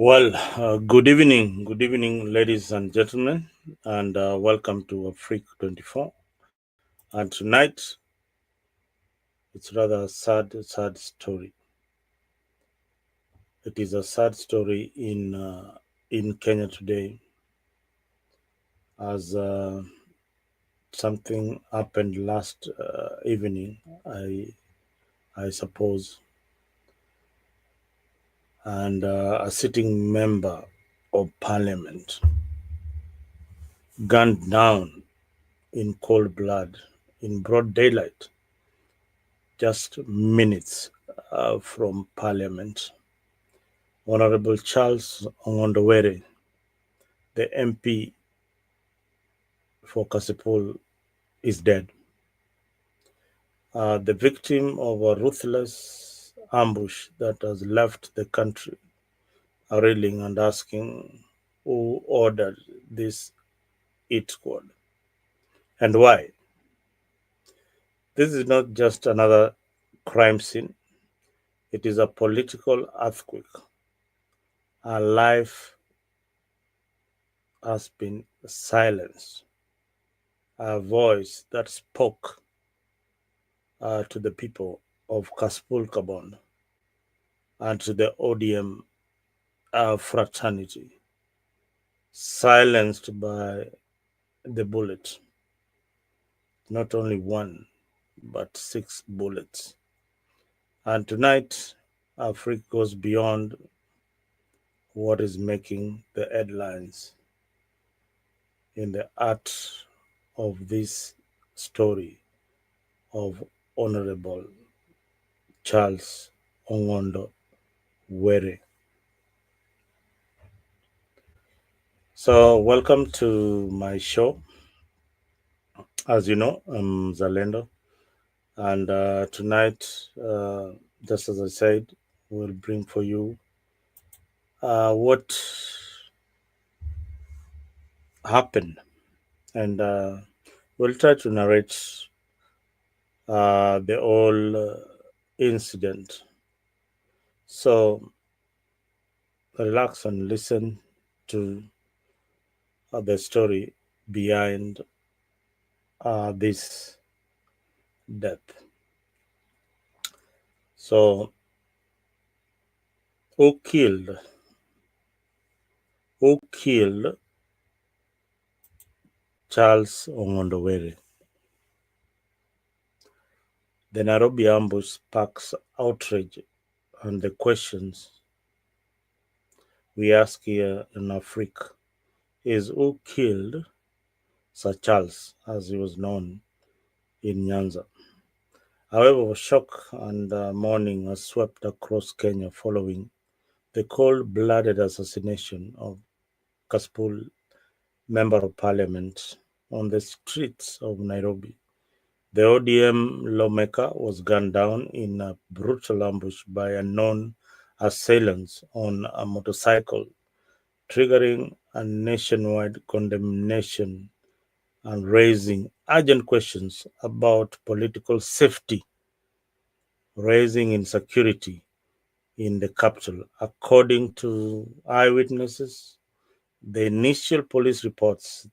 good evening, ladies and gentlemen, and welcome to Afrique 24. And tonight, it's rather a sad story. It is a sad story in Kenya today, as something happened last evening. I suppose, and a sitting member of parliament gunned down in cold blood, in broad daylight, just minutes from Parliament. Honorable Charles Ong'ondo Were, the MP for Kasipul, is dead. The victim of a ruthless ambush that has left the country reeling and asking who ordered this hit squad and why. This is not just another crime scene, it is a political earthquake. Our life has been silenced. A voice that spoke to the people of Kasipul and to the ODM fraternity, silenced by the bullet. Not only one, but six bullets. And tonight, Africa goes beyond what is making the headlines in the art of this story of Honorable Charles Ong'ondo Were. So, welcome to my show. As you know, I'm Zalendo, and tonight, just as I said, we'll bring for you what happened, and we'll try to narrate the whole incident. So, relax and listen to the story behind this death. So, who killed? Who killed Charles Ong'ondo Were? The Nairobi ambush sparks outrage, and the questions we ask here in Africa is who killed Sir Charles, as he was known in Nyanza. However, shock and mourning has swept across Kenya following the cold-blooded assassination of Kasipul, Member of Parliament, on the streets of Nairobi. The ODM lawmaker was gunned down in a brutal ambush by unknown assailants on a motorcycle, triggering a nationwide condemnation and raising urgent questions about political safety, raising insecurity in the capital. According to eyewitnesses, the initial police reports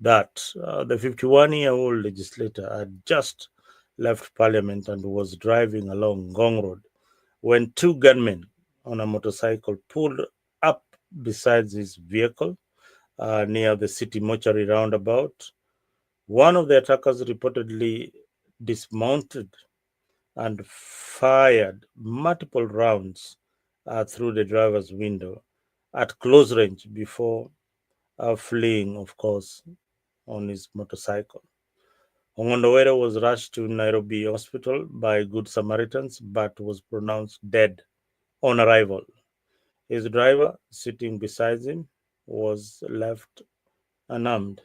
that the 51-year-old legislator had just left parliament and was driving along Gong Road when two gunmen on a motorcycle pulled up beside his vehicle near the city mortuary roundabout. One of the attackers reportedly dismounted and fired multiple rounds through the driver's window at close range before fleeing, of course, on his motorcycle. Ong'ondo was rushed to Nairobi Hospital by Good Samaritans but was pronounced dead on arrival. His driver, sitting beside him, was left unarmed,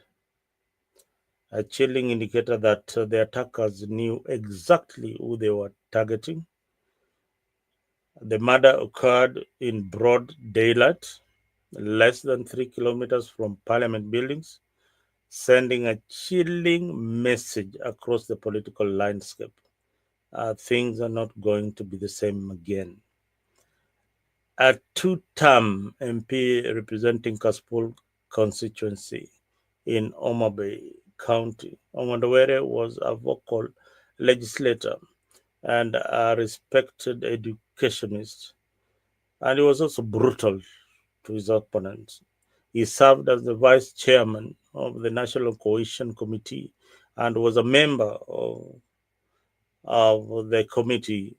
a chilling indicator that the attackers knew exactly who they were targeting. The murder occurred in broad daylight, less than 3 kilometers from Parliament buildings, sending a chilling message across the political landscape. Things are not going to be the same again. A two-term MP representing Kasipul constituency in Homa Bay County, Ong'ondo Were was a vocal legislator and a respected educationist, and he was also brutal to his opponents. He served as the vice chairman of the National Cohesion Committee and was a member of the Committee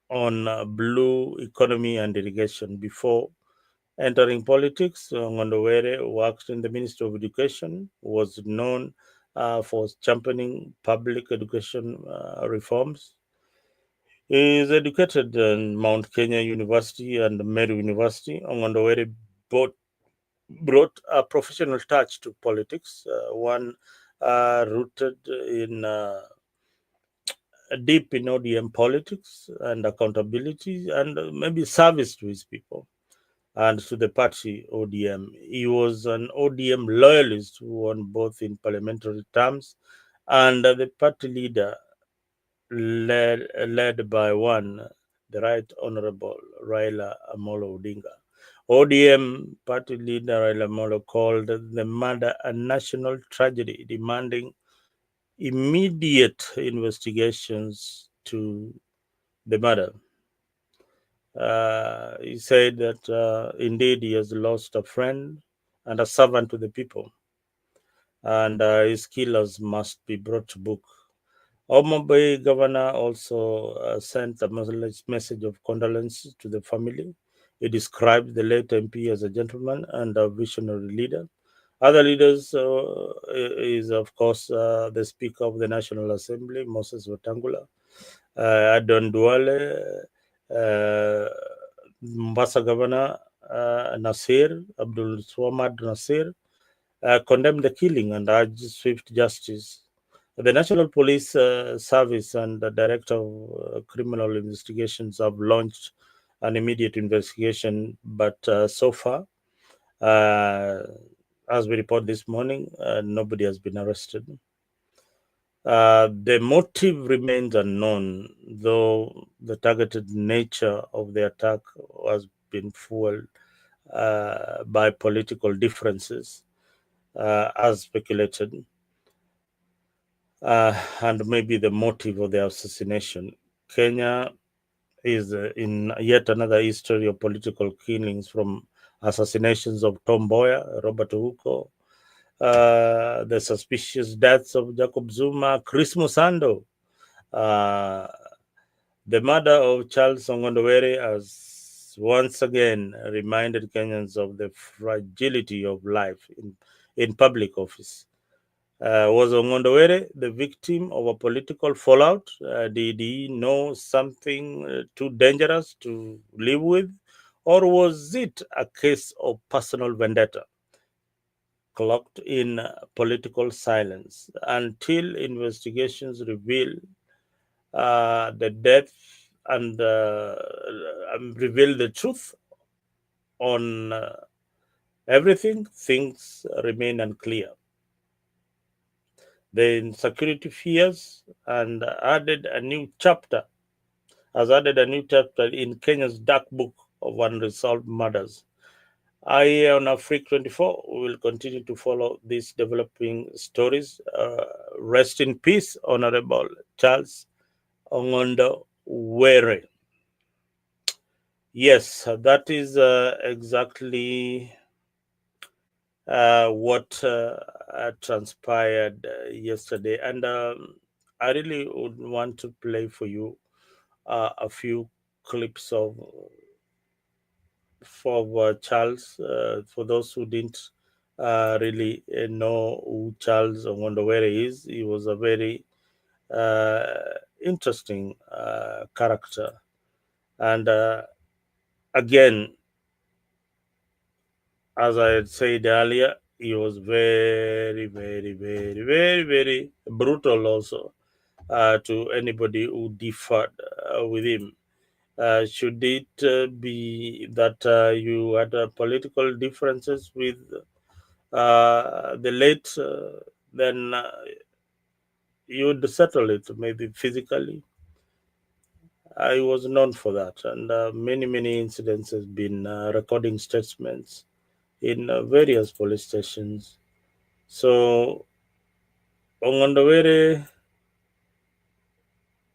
on Blue Economy and Irrigation. Before entering politics, Ong'ondo Were worked in the Ministry of Education, was known for championing public education reforms. He is educated in Mount Kenya University and Meru University. Ong'ondo Were both brought a professional touch to politics, one rooted in deep in ODM politics and accountability and maybe service to his people and to the party ODM. He was an ODM loyalist who won both in parliamentary terms and the party leader led by one, the Right Honorable Raila Amolo Odinga. ODM party leader Raila Amolo called the murder a national tragedy, demanding immediate investigations to the murder. He said that indeed he has lost a friend and a servant to the people, and his killers must be brought to book. Homa Bay governor also sent a message of condolence to the family. He described the late MP as a gentleman and a visionary leader. Other leaders is, of course, the Speaker of the National Assembly, Moses Wetangula, Adon Duale, uh, Mombasa Governor Nasir, Abdul Swamad Nasir, condemned the killing and urged swift justice. The National Police Service and the Director of Criminal Investigations have launched an immediate investigation, but so far, uh, as we report this morning, nobody has been arrested. The motive remains unknown, though the targeted nature of the attack has been fueled by political differences, as speculated, and maybe the motive of the assassination. Kenya is in yet another history of political killings, from assassinations of Tom Mboya, Robert Huko, the suspicious deaths of Jacob Zuma, Chris Musando. Uh, the murder of Charles Ong'ondo Were has once again reminded Kenyans of the fragility of life in public office. Was Ong'ondo Were the victim of a political fallout? Did he know something too dangerous to live with? Or was it a case of personal vendetta, cloaked in political silence, until investigations reveal the death and reveal the truth on everything? Things remain unclear. The insecurity fears and added a new chapter has added a new chapter in Kenya's dark book of unresolved murders. I on Afrique 24 will continue to follow these developing stories. Rest in peace, Honorable Charles Ong'ondo Were. Yes, that is exactly what transpired yesterday, and I really would want to play for you a few clips of for Charles. For those who didn't really know who Charles Ong'ondo Were is, he was a very interesting character, and again, as I had said earlier, he was very, very, very, very, very brutal also to anybody who differed with him. Should it be that you had political differences with the late, then you would settle it maybe physically, I was known for that, and many incidents have been recording statements in various police stations. So Ong'ondo Were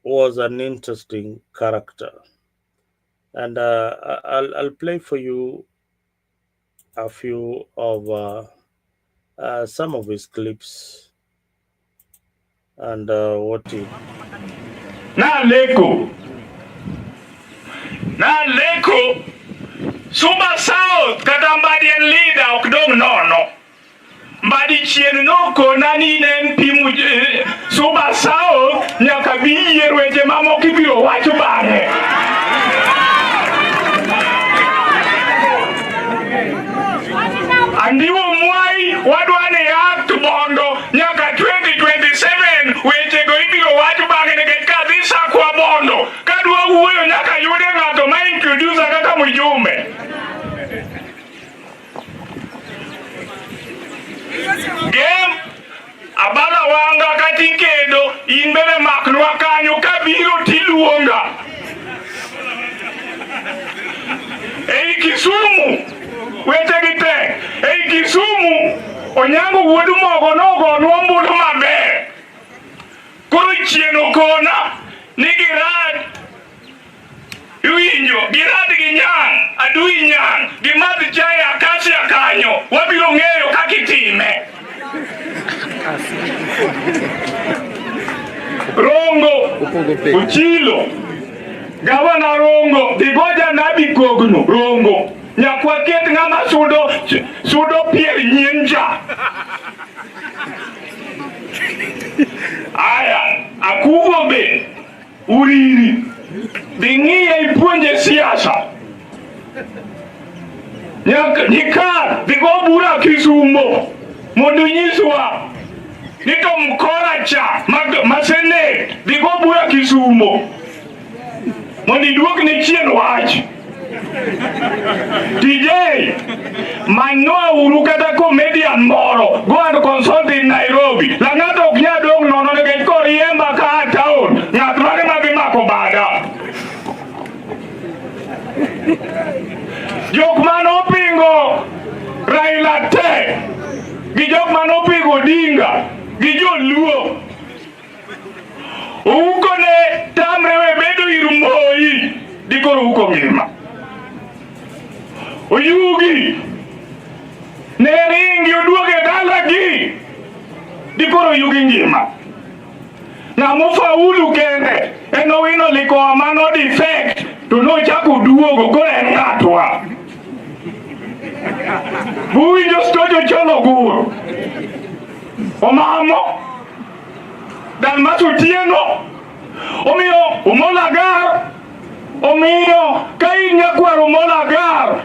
was an interesting character, and I'll play for you a few of some of his clips and what he. Na leko Suba South kata mbadian leader okdong nono mbadi chien noko nani nen pimu Suba South nyaka biyer weche mamoko ibiro wacho bang'e. Andiwo mwai wadwane act bondo nyaka 2027 weche go ibiro wacho bang'e nikech kadhisa kwa bondo kadwa wuoyo nyaka yude ng'ato ma introducer kaka mjumbe. Game abala wanga kati kedo inbele maknwa kanyo kabiro tiluonga. Ei Kisumu weche gite ei Kisumu onyango wuodu mogo nogo nuombudu maber. Koro chieno kona ni girad Iwinjo, girad gi nyang, adui nyang, gimadh chai akasia kanyo, wabiro ng'eyo kakitime. Rongo, Uchilo, Gavana Rongo, Digoja Nabi Kogno, Rongo, Nyakwaket ngama sudo pier nyinja. Aya, akugo be, uriri. Dingia ipunje siasa. Nyikar, digo bura Kisumo. Mondunyiswa. Nito mkora cha, masene, digo bura Kisumo. Mondiduok ni chien wach. DJ, manoa urukata comedian moro. Go and consult in Nairobi. Langato knya dong nono nege koriemba ka town. Ngatmane mabimako bada. Jok manopingo Raila te. Gi jok manopingo Dinga. Gi jo luo. Uko ne tamrewe bedo irumoi. Dikoro uko ngima. Oyugi ne ringi oduoge dalagi dikoro yugi ngima na mofaulu kende eno wino liko amano defect to no chaku duogo kore ngatwa buinjo stojo cholo guro omamo dal masutieno omiyo umolagar omiyo kainya kwaro umolagar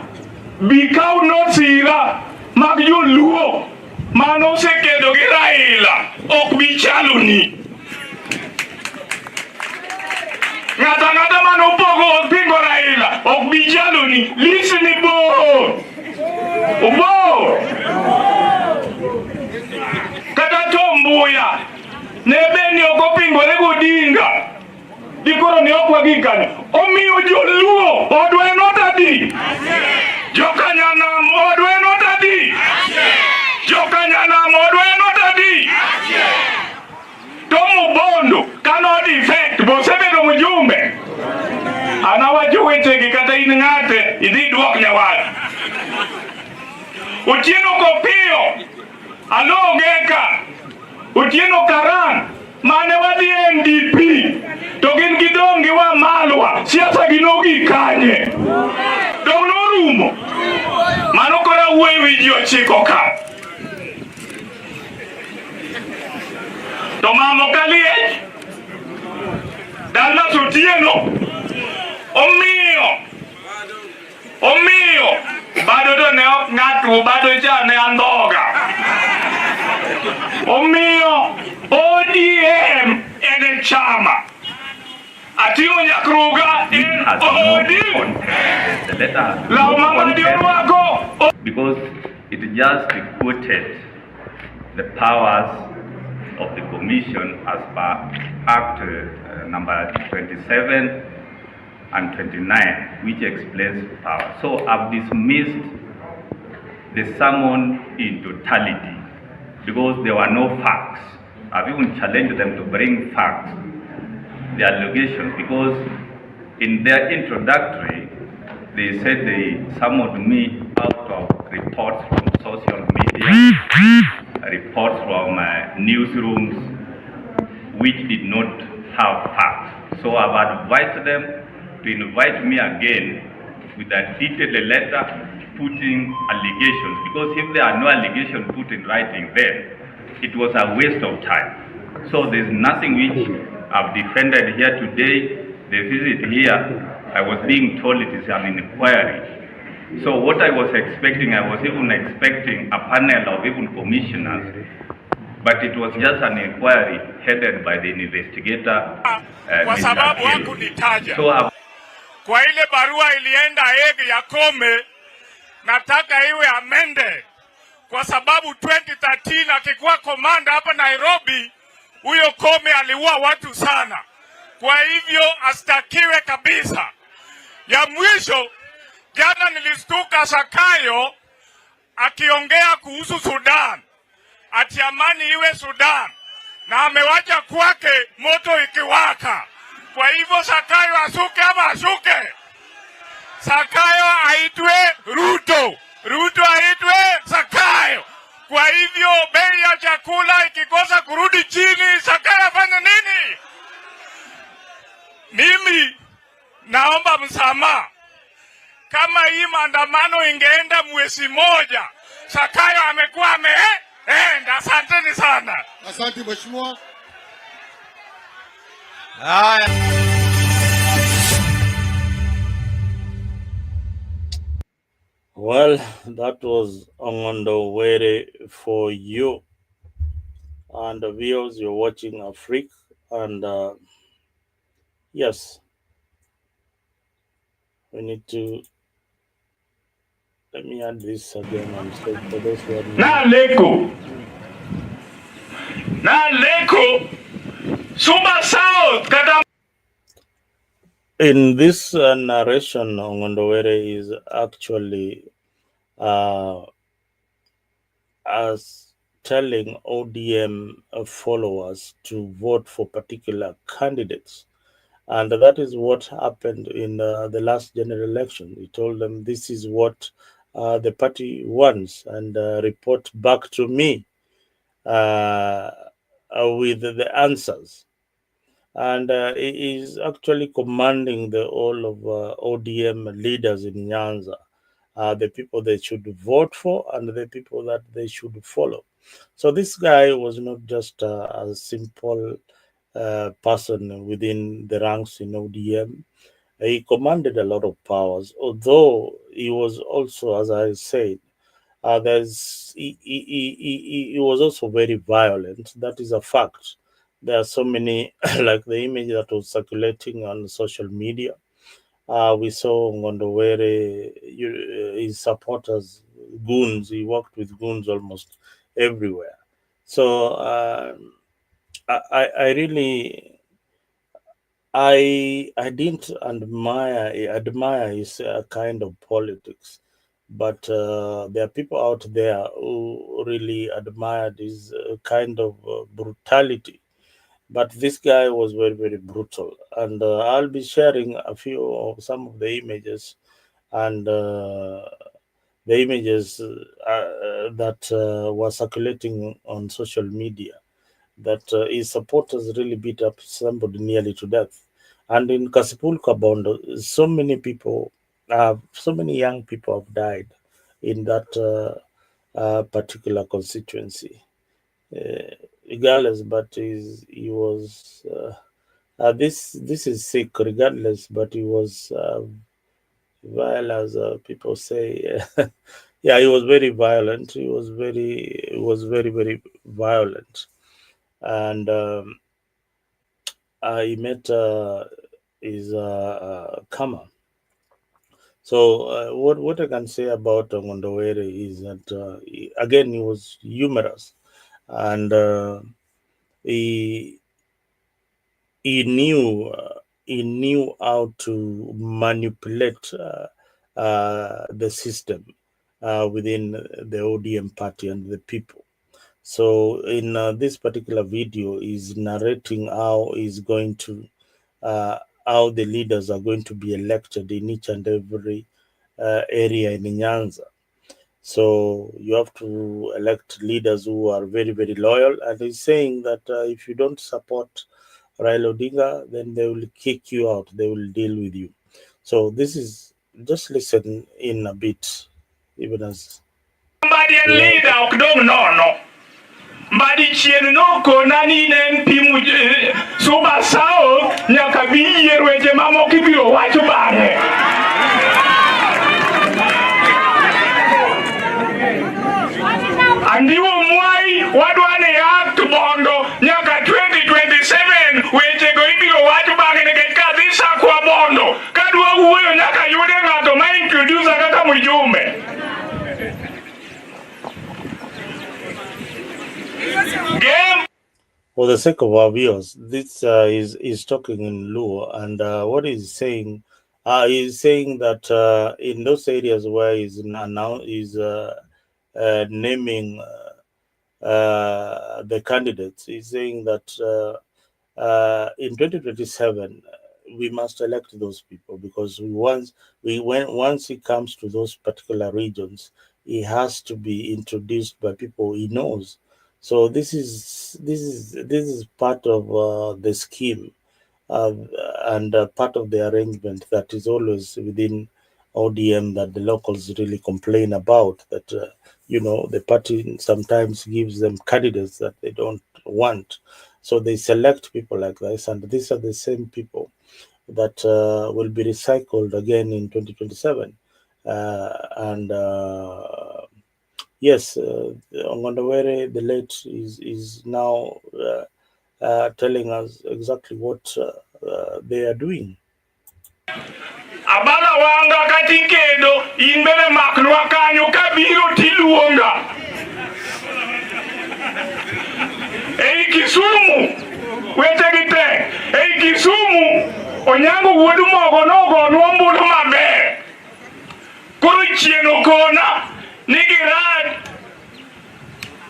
bikau nosira mag joluo mano sekedo gi Raila ok bichaloni ng'ata mano pogo pingo Raila ok bichaloni lisni bo kata tombuya ne beni okopingore godinga dikoro ne okwa gikanyo omiyo joluo odwe notadi Jokanyanam odwe notadi. Jokanyanam odwe notadi. Tomu bondo kano defect bosebedo mjumbe. Anawacho weche gi kata in ng'ate idhi duok nyawad. Otieno Kopio Alogeka Otieno Karan mane wadhi NDP to gin gidongi wa malwa siasa ginogi kanye. Dong norumo mano kora wuoyi wi ji ochiko ka to mamo kaliech dala sotieno omiyo bado to ne ok ng'atu bado cha ne andhoga omiyo ODM ene chama Atio nyakruga in ODM because it just quoted the powers of the commission as per Act number 27 and 29, which explains power. So I've dismissed the sermon in totality because there were no facts. I've even challenged them to bring facts, the allegations, because in their introductory, they said they summoned me out of reports from social media, reports from newsrooms, which did not have facts. So I've advised them to invite me again with a detailed letter putting allegations, because if there are no allegations put in writing there, it was a waste of time. So there's nothing which I've defended here today. The visit here, I was being told it is an inquiry. So what I was expecting, I was even expecting a panel of even commissioners, but it was just an inquiry headed by the investigator, kwa sababu hakunitaja. So, kwa ile barua ilienda Hague ya Kome, nataka iwe amende, kwa sababu 2013 akikuwa komanda hapa Nairobi, huyo Kome aliua watu sana. Kwa hivyo astakiwe kabisa. Ya mwisho, jana nilistuka Sakayo akiongea kuhusu Sudan, ati amani iwe Sudan, na amewacha kwake moto ikiwaka. Kwa hivyo Sakayo asuke ama ashuke? Sakayo aitwe Ruto, Ruto aitwe Sakayo. Kwa hivyo bei ya chakula ikikosa kurudi chini, Sakayo afanye nini? Mimi naomba msamaha. Kama hii maandamano ingeenda mwezi moja, Sakayo amekuwa ameenda. Asanteni sana. Asante mheshimiwa. Well, that was Ong'ondo Were for you. And the viewers, you're watching Afrique. And yes, we need to. Let me add this again. I'm sorry for those who are na leko Suba South kata. In this narration, Ong'ondo Were is actually as telling ODM followers to vote for particular candidates. And that is what happened in the last general election. He told them, this is what the party wants, and report back to me with the answers. And he is actually commanding the all of ODM leaders in Nyanza, the people they should vote for and the people that they should follow. So this guy was not just a simple person within the ranks in ODM. He commanded a lot of powers, although he was also, as I said, he was also very violent. That is a fact. There are so many, like the image that was circulating on social media. We saw Ong'ondo Were, his supporters, goons. He worked with goons almost everywhere. So I really, I didn't admire his kind of politics, but there are people out there who really admired his kind of brutality. But this guy was very, very brutal, and I'll be sharing some of the images, and the images that were circulating on social media, that his supporters really beat up somebody nearly to death. And in Kasipul Kabondo, so many young people have died in that particular constituency. Regardless, but he was this is sick. Regardless, but he was vile, as people say. Yeah, he was very violent. He was very violent, and he met his Kama. So what I can say about Ong'ondo Were is that again, he was humorous, and he knew he knew how to manipulate the system within the ODM party and the people. So in this particular video, is narrating how he's going to uh, how the leaders are going to be elected in each and every area in Nyanza. So you have to elect leaders who are very, very loyal. And he's saying that if you don't support Raila Odinga, then they will kick you out. They will deal with you. So this is, just listen in a bit, even as leader okdong nono. Mbadi chien no kona ni nen pimu suba sao nyaka bi yierweche mamoko ibiro wacho bang'e. Andiwo mwai wadwane act mondo nyaka 2027 weche go ibiro wacho bang'e nikech kadhi sa kwa bondo kadwa wuoyo nyaka yude ng'ato ma introduce kaka mjumbe. For the sake of our viewers, this is talking in Luo, and what he's saying that in those areas where he's now naming the candidates, he's saying that in 2027 we must elect those people, because once he comes to those particular regions, he has to be introduced by people he knows. So this is part of the scheme and part of the arrangement that is always within ODM that the locals really complain about. That the party sometimes gives them candidates that they don't want, so they select people like this, and these are the same people that will be recycled again in 2027. And yes, Ong'ondo Were, the late, is now telling us exactly what they are doing. Abala wanga katikedo imbele maknwa kanyo kabiro tiluonga. Ei Kisumu weche gite. Ei Kisumu onyango wuodu mogo nogo nuombulu maber. Koro chieno kona nigirad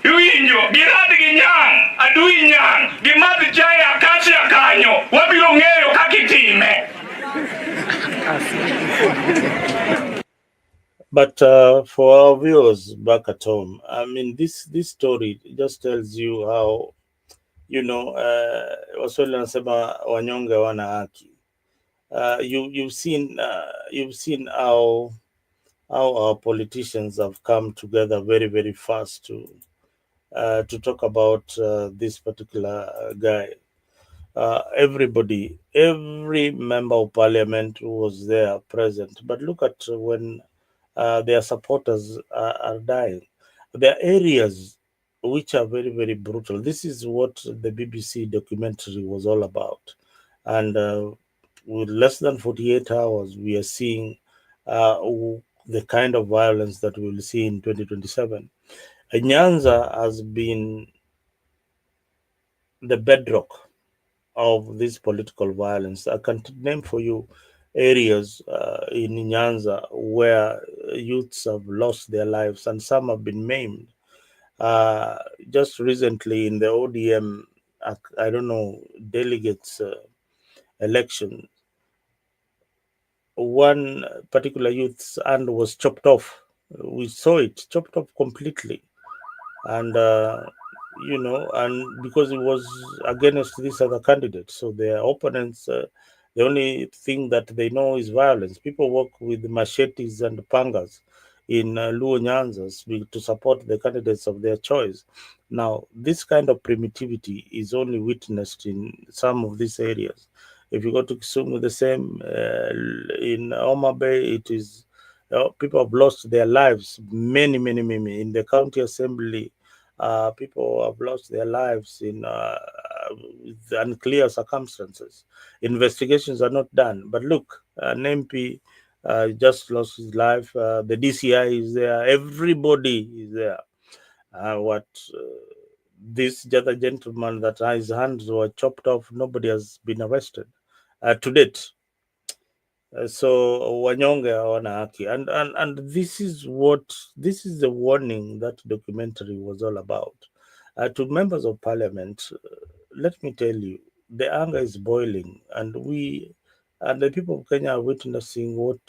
Iwinjo, girad ginyang, adui nyang, gimadh chai akasia kanyo, wabiro ng'eyo kakitime. But for our viewers back at home, I mean, this story just tells you how, Waswahili wanasema wanyonge wana haki. You've seen how our politicians have come together very, very fast to talk about this particular guy. Every member of parliament was there present. But look at when their supporters are dying. There are areas which are very, very brutal. This is what the BBC documentary was all about. And with less than 48 hours, we are seeing the kind of violence that we will see in 2027. Nyanza has been the bedrock of this political violence. I can name for you areas in Nyanza where youths have lost their lives and some have been maimed. Just recently in the ODM, I don't know, delegates election, one particular youth's hand was chopped off. We saw it chopped off completely. And and because it was against this other candidate, so their opponents, the only thing that they know is violence. People work with machetes and pangas in Luo Nyanzas to support the candidates of their choice. Now, this kind of primitivity is only witnessed in some of these areas. If you go to Kisumu, the same. In Homa Bay, it is people have lost their lives. Many in the county assembly. People have lost their lives in with unclear circumstances. Investigations are not done. But look, an MP just lost his life. The DCI is there. Everybody is there. This other gentleman that his hands were chopped off, nobody has been arrested. to date. So wanyonge hawana haki, and this is the warning that documentary was all about. To members of parliament, let me tell you, the anger is boiling, and the people of Kenya are witnessing what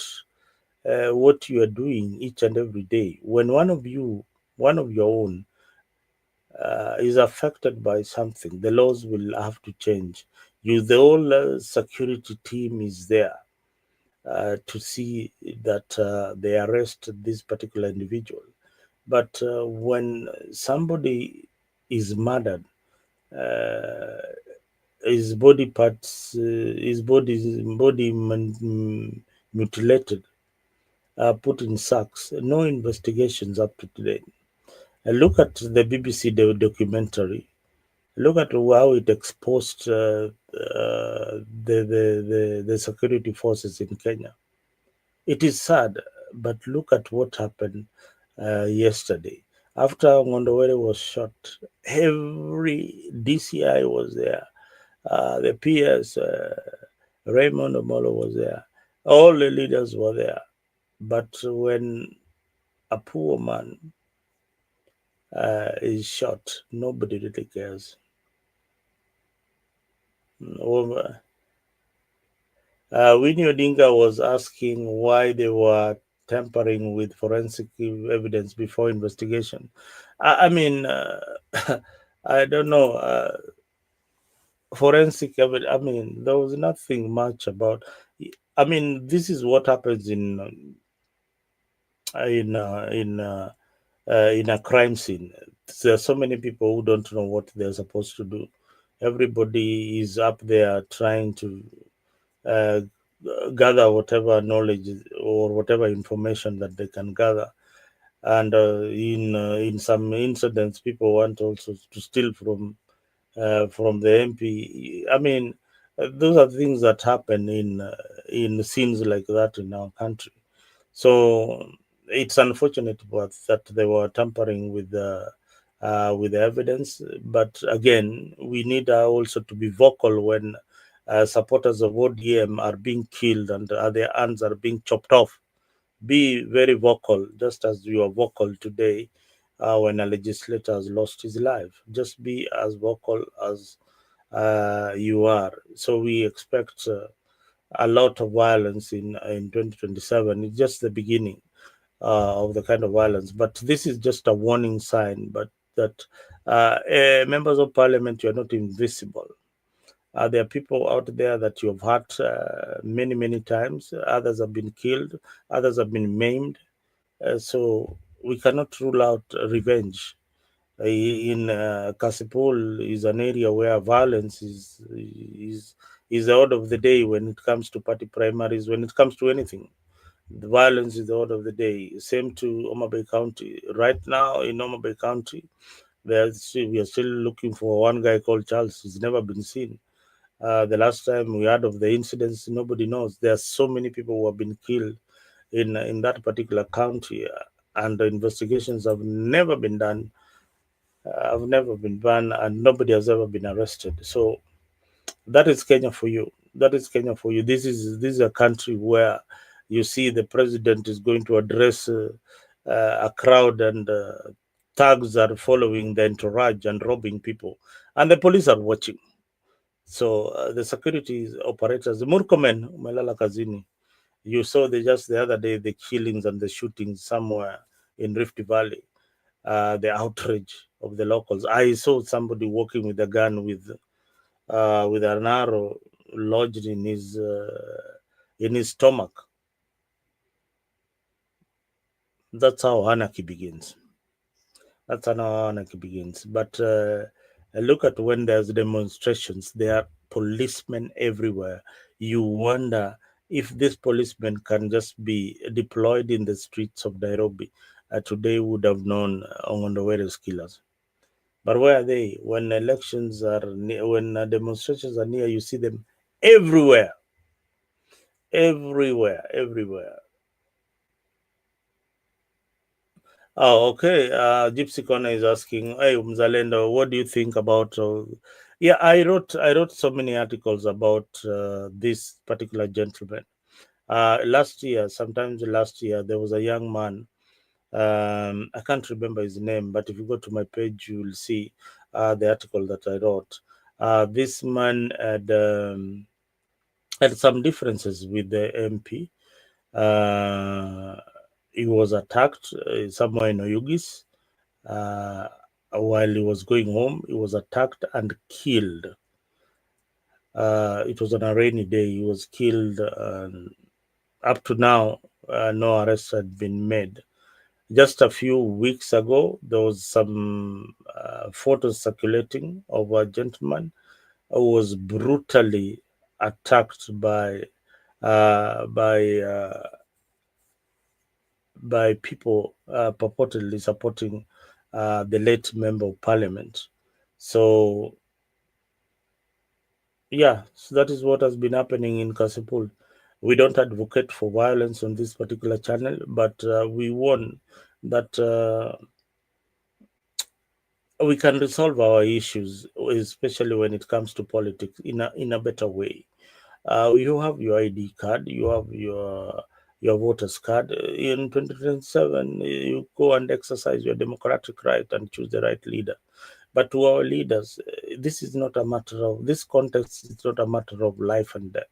you are doing each and every day. When one of your own, is affected by something, the laws will have to change. The whole security team is there to see that they arrest this particular individual. But when somebody is murdered, uh, his body parts, mutilated, put in sacks, no investigations up to today. Look at the BBC documentary. Look at how it exposed the security forces in Kenya. It is sad, but look at what happened yesterday. After Ong'ondo Were was shot, every DCI was there. The PS, Raymond Omolo was there. All the leaders were there. But when a poor man is shot, nobody really cares. Over. Winnie Odinga was asking why they were tampering with forensic evidence before investigation. I mean, I don't know. Forensic evidence. I mean, there was nothing much about. I mean, this is what happens in uh, in uh, in a crime scene. There are so many people who don't know what they're supposed to do. Everybody is up there trying to uh, gather whatever knowledge or whatever information that they can gather. And in some incidents, people want also to steal from the MP. I mean, those are things that happen in scenes like that in our country. So it's unfortunate, but that they were tampering with the evidence. But again, we need also to be vocal when supporters of ODM are being killed and their hands are being chopped off. Be very vocal, just as you are vocal today when a legislator has lost his life. Just be as vocal as you are. So we expect a lot of violence in 2027. It's just the beginning of the kind of violence. But this is just a warning sign. But that members of parliament, you are not invisible. There are people out there that you have hurt many, many times. Others have been killed. Others have been maimed. So we cannot rule out revenge. In Kasipul is an area where violence is the order of the day when it comes to party primaries, when it comes to anything. The violence is the order of the day. Same to Homa Bay County. Right now in Homa Bay County, we are still looking for one guy called Charles. He's never been seen. The last time we heard of the incidents, nobody knows. There are so many people who have been killed in that particular county, and the investigations have never been done. Have never been done, and nobody has ever been arrested. So that is Kenya for you. That is Kenya for you. This is a country where you see the president is going to address a crowd, and thugs are following the entourage and robbing people, and the police are watching. So the security operators, Murkomen, umelala kazini. You saw the other day the killings and the shootings somewhere in Rift Valley, the outrage of the locals. I saw somebody walking with a gun with an arrow lodged in his stomach. That's how anarchy begins. That's how anarchy begins. But look at when there's demonstrations, there are policemen everywhere. You wonder if this policemen can just be deployed in the streets of Nairobi. Today would have known Ong'ondo Were's killers. But where are they? When elections are near, when demonstrations are near, you see them everywhere, everywhere, everywhere. Oh, okay. Gypsy Corner is asking, "Hey, Mzalendo, what do you think about?" Yeah, I wrote so many articles about this particular gentleman. Sometimes last year, there was a young man. I can't remember his name, but if you go to my page, you will see the article that I wrote. This man had some differences with the MP. Uh, he was attacked somewhere in Oyugis. Uh, while he was going home, he was attacked and killed. It was on a rainy day. He was killed. Up to now, no arrests had been made. Just a few weeks ago, there was some photos circulating of a gentleman who was brutally attacked by uh, by uh, by people purportedly supporting the late member of parliament. So yeah, so that is what has been happening in Kasipul. We don't advocate for violence on this particular channel, but we warn that we can resolve our issues, especially when it comes to politics, in a better way. You have your ID card, you have your voters card. In 2027, you go and exercise your democratic right and choose the right leader. But to our leaders, this context is not a matter of life and death.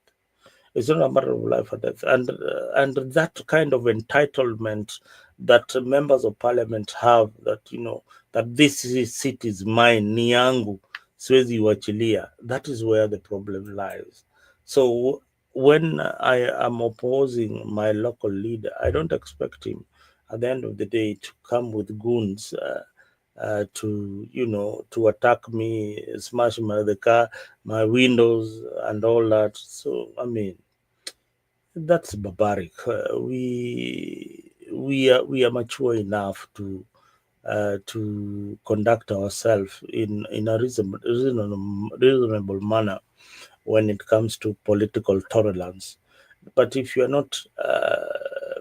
It's not a matter of life or death, and that kind of entitlement that members of parliament have, that that seat is mine, ni yangu, siwezi uachilia. That is where the problem lies. So when I am opposing my local leader, I don't expect him at the end of the day to come with goons. To attack me, smash the car, my windows, and all that. So I mean, that's barbaric. We are mature enough to conduct ourselves in a reasonable manner when it comes to political tolerance. But if you are not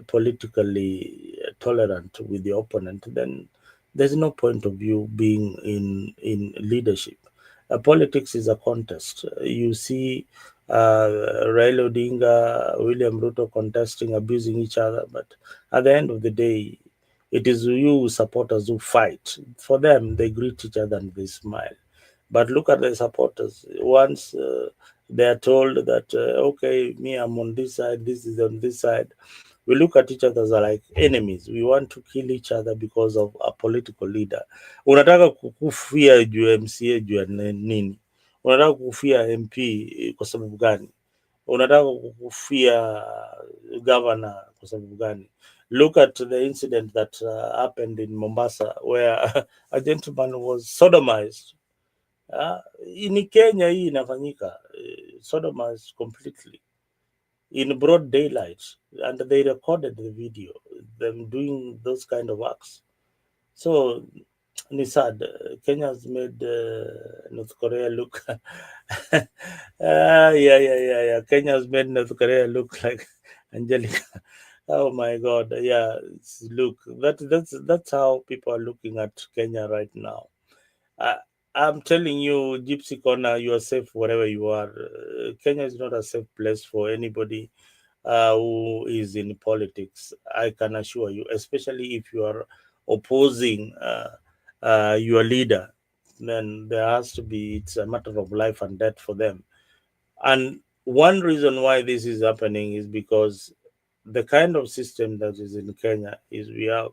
politically tolerant with the opponent, then there's no point of you being in leadership. Politics is a contest. You see Raila Odinga, William Ruto contesting, abusing each other, but at the end of the day, it is you supporters who fight. For them, they greet each other and they smile. But look at the supporters. Once they are told that, okay, me, I'm on this side, this is on this side, we look at each other as like enemies. We want to kill each other because of a political leader. Unataka kukufia juu ya MCA juu ya nini? Unataka kukufia MP kwa sababu gani? Unataka kukufia governor kwa sababu gani? Look at the incident that happened in Mombasa, where a gentleman was sodomized. In Kenya hii inafanyika, sodomized completely in broad daylight, and they recorded the video, them doing those kind of acts. So ni sad. Kenya has made North Korea look. Yeah. Kenya has made North Korea look like Angelica. Oh my God. Yeah, look, that's how people are looking at Kenya right now. I, I'm telling you, Gypsy Corner, you are safe wherever you are. Kenya is not a safe place for anybody who is in politics. I can assure you, especially if you are opposing your leader, then there has to be, it's a matter of life and death for them. And one reason why this is happening is because the kind of system that is in Kenya is we have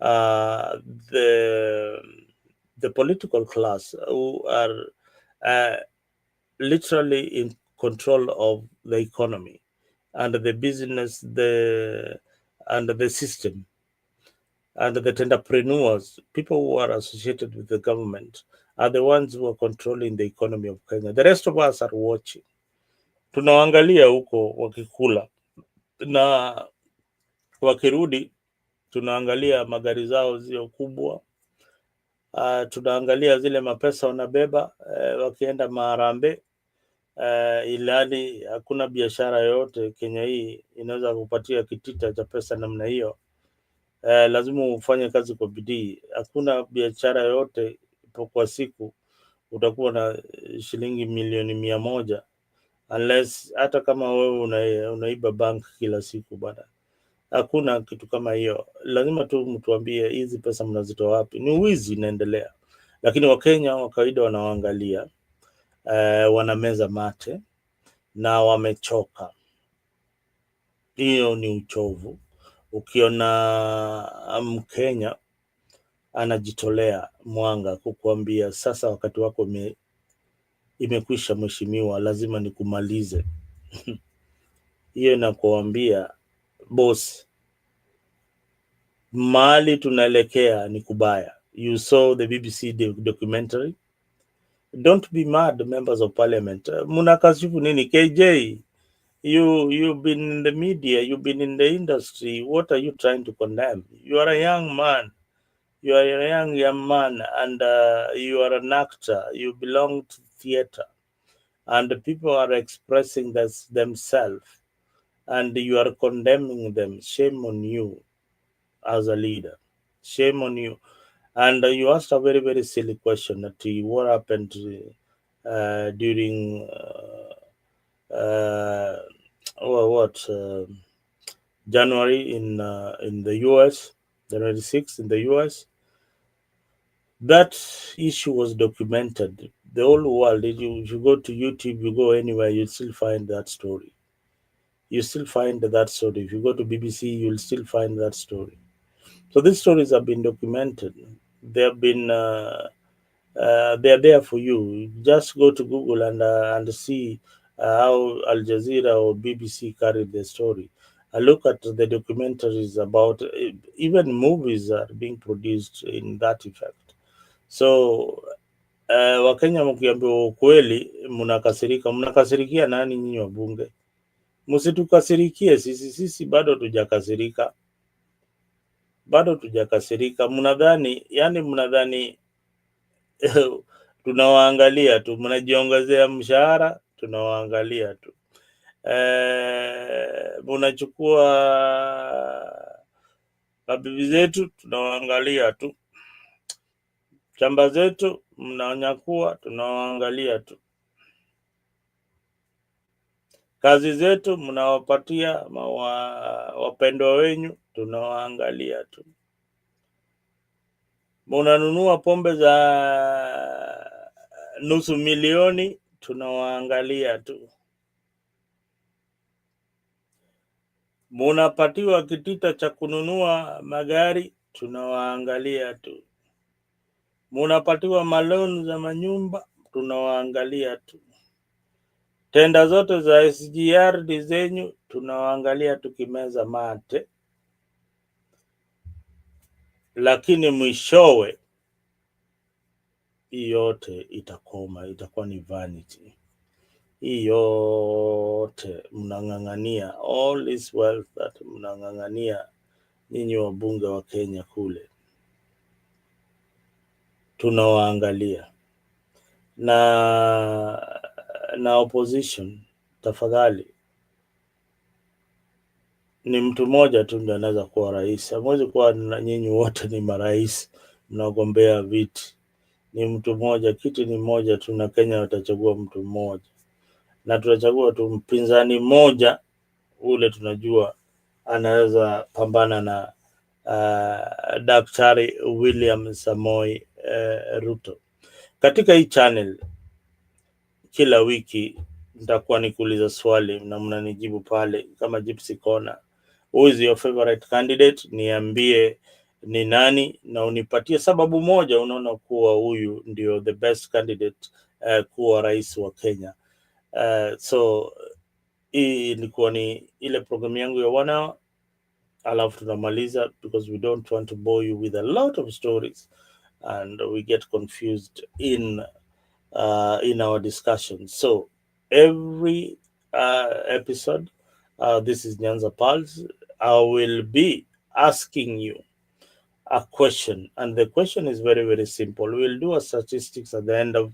uh, the the political class who are uh, literally in control of the economy and the business, the system, and the entrepreneurs, people who are associated with the government, are the ones who are controlling the economy of Kenya. The rest of us are watching. Tunaangalia huko wakikula na wakirudi, tunaangalia magari zao zio kubwa. Tunaangalia zile mapesa wanabeba wakienda Maharambe. Ilhali hakuna biashara yoyote Kenya hii inaweza kupatia kitita cha pesa namna hiyo. lazima ufanye kazi kwa bidii. Hakuna biashara yote kwa siku utakuwa na shilingi milioni 100 unless, hata kama wewe unaiba bank kila siku bwana, hakuna kitu kama hiyo. Lazima tu mtuambie hizi pesa mnazitoa wapi. Ni wizi inaendelea, lakini Wakenya wa kawaida wanaangalia, wanameza mate na wamechoka. Hiyo ni uchovu. Ukiona Mkenya anajitolea mwanga kukuambia sasa wakati wako imekwisha mheshimiwa, lazima nikumalize hiyo inakuambia boss, mahali tunaelekea ni kubaya. You saw the BBC documentary. Don't be mad, members of parliament. Munakashifu nini? KJ, you've been in the media, you've been in the industry. What are you trying to condemn? You are a young man. You are a young man, and you are an actor. You belong to theater, and people are expressing themselves, and you are condemning them. Shame on you as a leader. Shame on you. And you asked a very, very silly question that what happened during January in the US, January 6th in the US. That issue was documented. The whole world, if you go to YouTube, you go anywhere, you'll still find that story. You still find that story. If you go to BBC, you'll still find that story. So these stories have been documented. They have been, they are there for you. Just go to Google and see how Al Jazeera or BBC carried the story. Look at the documentaries about, even movies are being produced in that effect. So Wakenya mkiambiwa ukweli mnakasirika. Mnakasirikia nani nyinyi wabunge? Msitukasirikie sisi bado tujakasirika. Bado tujakasirika. Mnadhani tunawaangalia tu, mnajiongezea mshahara, tunawaangalia tu. Mnachukua mabibi zetu, tunawaangalia tu. Shamba zetu mnanyakua, tunawaangalia tu. Kazi zetu mnawapatia wapendwa wenyu, tunawaangalia tu. Munanunua pombe za nusu milioni, tunawaangalia tu. Munapatiwa kitita cha kununua magari, tunawaangalia tu. Munapatiwa maloni za manyumba, tunawaangalia tu. Tenda zote za SGR zenyu, tunawaangalia tukimeza mate. Lakini mwishowe hii yote itakoma, itakuwa ni vanity. Hii yote mnang'ang'ania, all this wealth that mnang'ang'ania ninyi wabunge wa Kenya kule, tunawaangalia. Na opposition, tafadhali, ni mtu mmoja tu ndiye anaweza kuwa rais. Hamwezi kuwa nyinyi wote ni marais mnagombea viti. Ni mtu mmoja, kiti ni moja tu, na Kenya watachagua mtu mmoja, na tutachagua tu mpinzani mmoja ule tunajua anaweza pambana na Daktari William Samoei Ruto. Katika hii channel kila wiki nitakuwa nikuuliza swali na mnanijibu pale kama Gypsy Corner. Who is your favorite candidate? Niambie ni nani na unipatie sababu moja unaona kuwa huyu ndio the best candidate kuwa rais wa Kenya. So hii ilikuwa ni ile programu yangu ya 1 hour, alafu tunamaliza because we don't want to bore you with a lot of stories and we get confused in our discussion. So every episode, this is Nyanza Pulse, I will be asking you a question, and the question is very, very simple. We'll do a statistics at the end of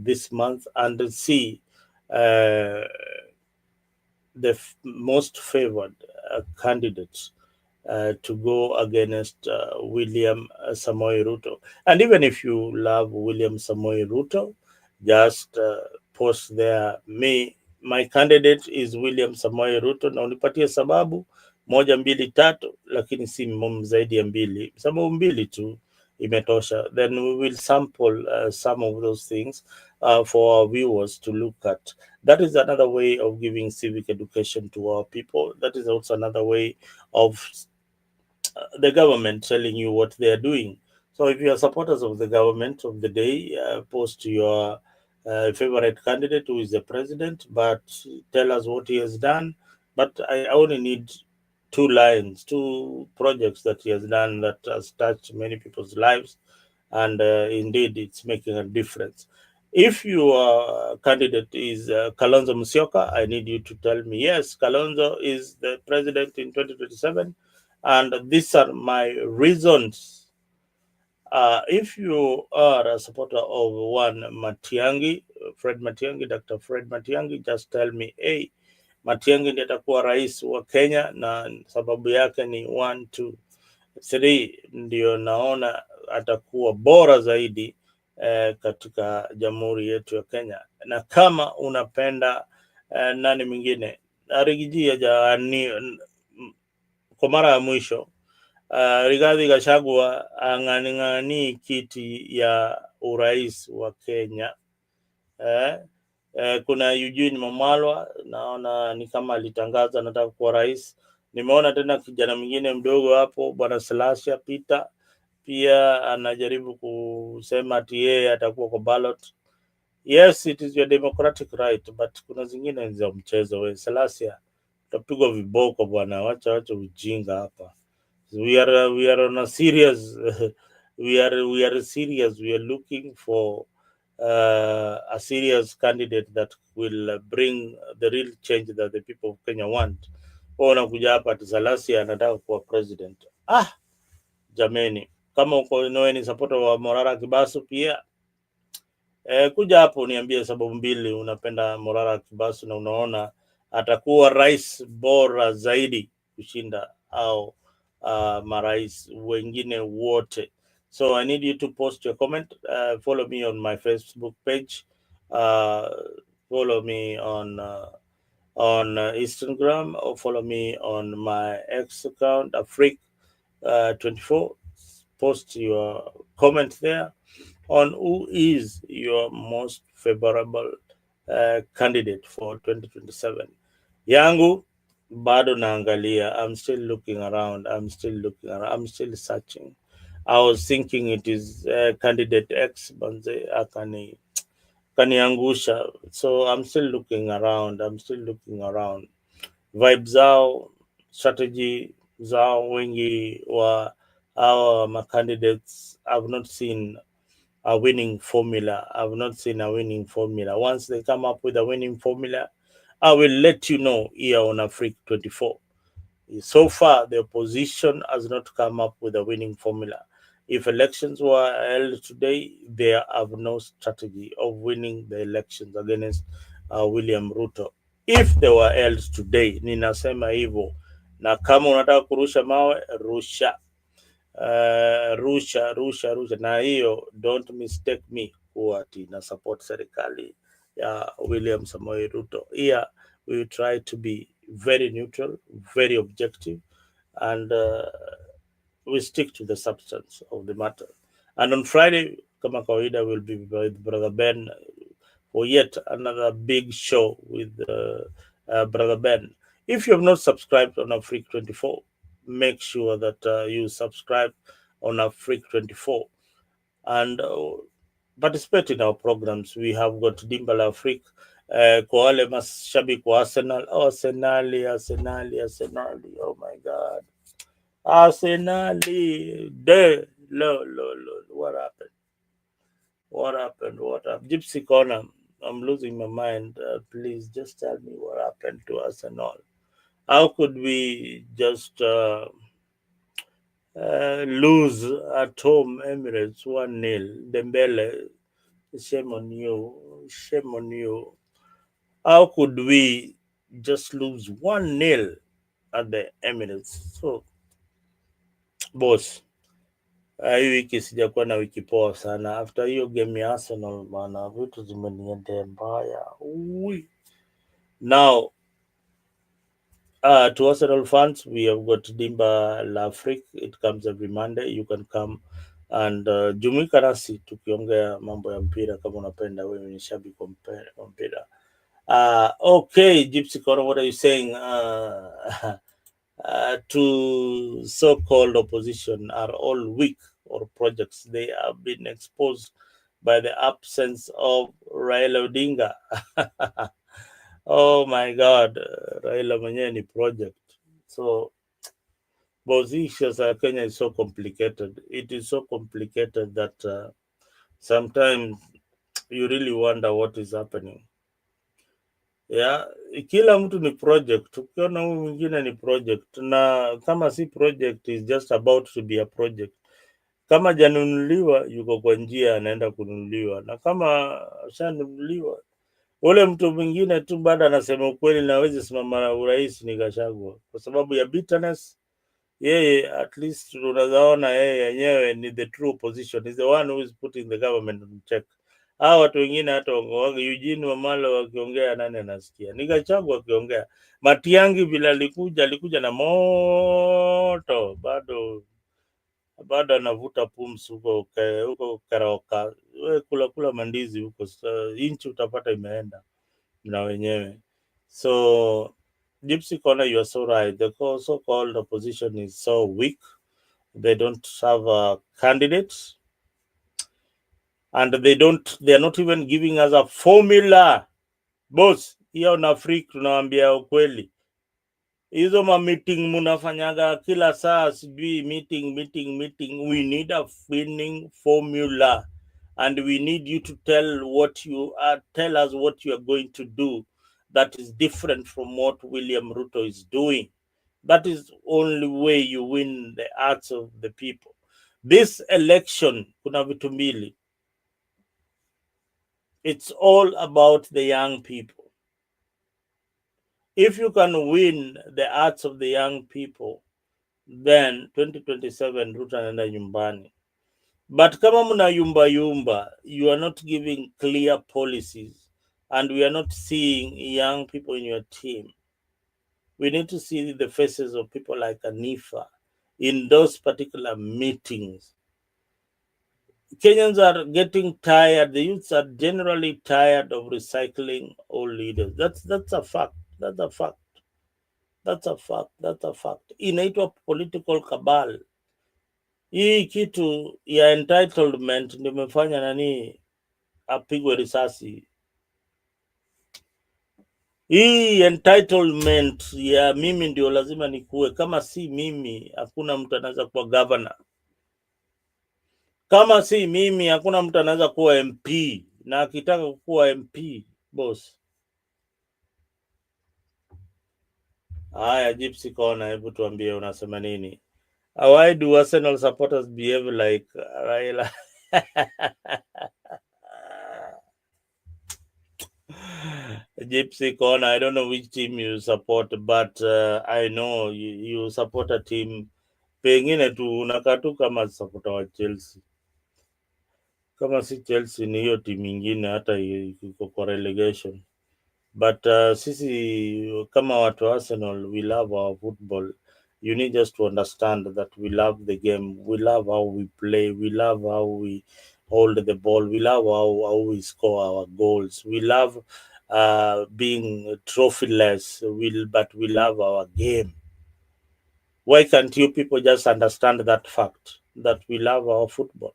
this month and see the most favored candidates to go against William Samoei Ruto. And even if you love William Samoei Ruto, just post there, my candidate is William Samoei Ruto, na unipatie sababu moja mbili tatu, lakini si zaidi ya mbili, sababu mbili tu imetosha. Then we will sample some of those things for our viewers to look at. That is another way of giving civic education to our people. That is also another way of the government telling you what they are doing. So if you are supporters of the government of the day, post your favorite candidate who is the president, but tell us what he has done. But I only need two lines, two projects that he has done that has touched many people's lives, and indeed it's making a difference. If your candidate is Kalonzo Musyoka, I need you to tell me, yes, Kalonzo is the president in 2027, and these are my reasons. If you are a supporter of one Matiangi, Dr. Fred Matiangi, just tell me, hey, Matiangi ndiye atakuwa rais wa Kenya na sababu yake ni 1, 2, 3 ndio naona atakuwa bora zaidi katika jamhuri yetu ya Kenya. Na kama unapenda nani mwingine, Rigiji kwa mara ya mwisho Rigathi Gachagua ang'ang'ani kiti ya urais wa Kenya. Kuna Eugene Wamalwa naona ni kama alitangaza anataka kuwa rais. Nimeona tena kijana mwingine mdogo hapo, bwana Selassia Peter, pia anajaribu kusema ati yeye atakuwa kwa ballot. Yes, it is your democratic right, but kuna zingine za mchezo. We Selassia, utapigwa viboko bwana, wacha ujinga hapa. We are on a serious we are serious. We are looking for a serious candidate that will bring the real change that the people of Kenya want. Unakuja hapa ati Selassie anataka kuwa president. Jameni, kama uko ni supporter wa Morara Kibasu pia kuja hapo niambie sababu mbili unapenda Morara Kibasu na unaona atakuwa rais bora zaidi kushinda au marais wengine wote. So I need you to post your comment. Follow me on my Facebook page. Follow me on Instagram, or follow me on my X account, Afrique24. Post your comment there on who is your most favorable candidate for 2027. Yangu bado naangalia. I'm still looking around. I'm still searching. I was thinking it is candidate X, banze kaniangusha. So I'm still looking around. Vibe zao, strategy zao, wengi wa our candidates, I've not seen a winning formula. Once they come up with a winning formula, I will let you know here on Afrique24. So far, the opposition has not come up with a winning formula. If elections were held today, they have no strategy of winning the elections against William Ruto. If they were held today, ninasema hivyo, na kama unataka kurusha mawe, rusha. Rusha na hiyo, don't mistake me kuwa ati na support serikali ya William Samoei Ruto. Here we try to be very neutral, very objective, and we stick to the substance of the matter. And on Friday, kama kawaida, we'll be with Brother Ben for yet another big show with Brother Ben. If you have not subscribed on Afrique24, make sure that you subscribe on Afrique24 and participate in our programs. We have got Dimba la Afrique kwa wale mashabiki wa Arsenal. Arsenali, oh my God, Arsenali, what happened? Gypsy Corner, I'm losing my mind. Please just tell me what happened to Arsenal. How could we just lose at home Emirates 1-0? Dembele, shame on you. How could we just lose 1-0 at the Emirates? So Boss, hii wiki sijakuwa na wiki poa sana. After hiyo game ya Arsenal bana, vitu zimeniendea mbaya. Ui. Now, to Arsenal fans, we have got Dimba La Afrique. It comes every Monday. You can come and jumuika nasi tukiongea mambo ya mpira kama unapenda wewe ni shabiki wa mpira. Okay, Gypsy Corner, what are you saying? To so-called opposition are all weak or projects. They have been exposed by the absence of Raila Odinga. Oh my God, Raila mwenyewe ni project. So both issues of Kenya is so complicated. It is so complicated that sometimes you really wonder what is happening. Yeah, kila mtu ni project. Ukiona huyu mwingine ni project, na kama si project is just about to be a project. Kama janunuliwa yuko kwa njia anaenda kununuliwa, na kama ashanunuliwa ule mtu mwingine tu baada anasema ukweli na hawezi simama na urais ni Gachagua kwa sababu ya bitterness. Yeye at least unazaona yeye yenyewe ni the true opposition, is the one who is putting the government on check. Hao watu wengine hata Eugene Wamalwa wakiongea nani anasikia? Ni Gachagua akiongea. Matiang'i vile alikuja na moto, bado anavuta pumzi huko Karaoka. Wewe kula mandizi huko, inchi utapata imeenda na wenyewe. So Gypsy Corner, you are so right. The so-called opposition is so weak. They don't have candidates, and they are not even giving us a formula. Boss, hiyo na freak tunawaambia ukweli. Hizo ma meeting munafanyaga kila saa, sijui meeting. We need a winning formula, and we need you to tell us what you are going to do that is different from what William Ruto is doing. That is the only way you win the hearts of the people. This election, kuna vitu mbili. It's all about the young people. If you can win the hearts of the young people, then 2027 Ruto anaenda nyumbani. But kama mna yumba, you are not giving clear policies, and we are not seeing young people in your team. We need to see the faces of people like Anifa in those particular meetings. Kenyans are getting tired. The youths are generally tired of recycling old leaders. That's a fact. That's a fact. Inaitwa political cabal. Hii kitu ya entitlement ndio imefanya nani apigwe risasi. Hii entitlement ya mimi ndio lazima nikuwe, kama si mimi hakuna mtu anaweza kuwa governor. Kama si mimi hakuna mtu anaweza kuwa MP, na akitaka kuwa MP boss. Haya, Gypsy Corner, hebu tuambie unasema nini? Why do Arsenal supporters behave like Raila? Gypsy Corner, I don't know which team you support, but I know you support a team. Pengine tu unakaa tu kama supporter wa Chelsea. Kama si Chelsea ni hiyo timu ingine hata iko kwa relegation. But sisi kama watu Arsenal, we love our football. You need just to understand that we love the game. We love how we play. We love how we hold the ball. We love how we score our goals. We love being trophyless. But we love our game. Why can't you people just understand that fact, that we love our football?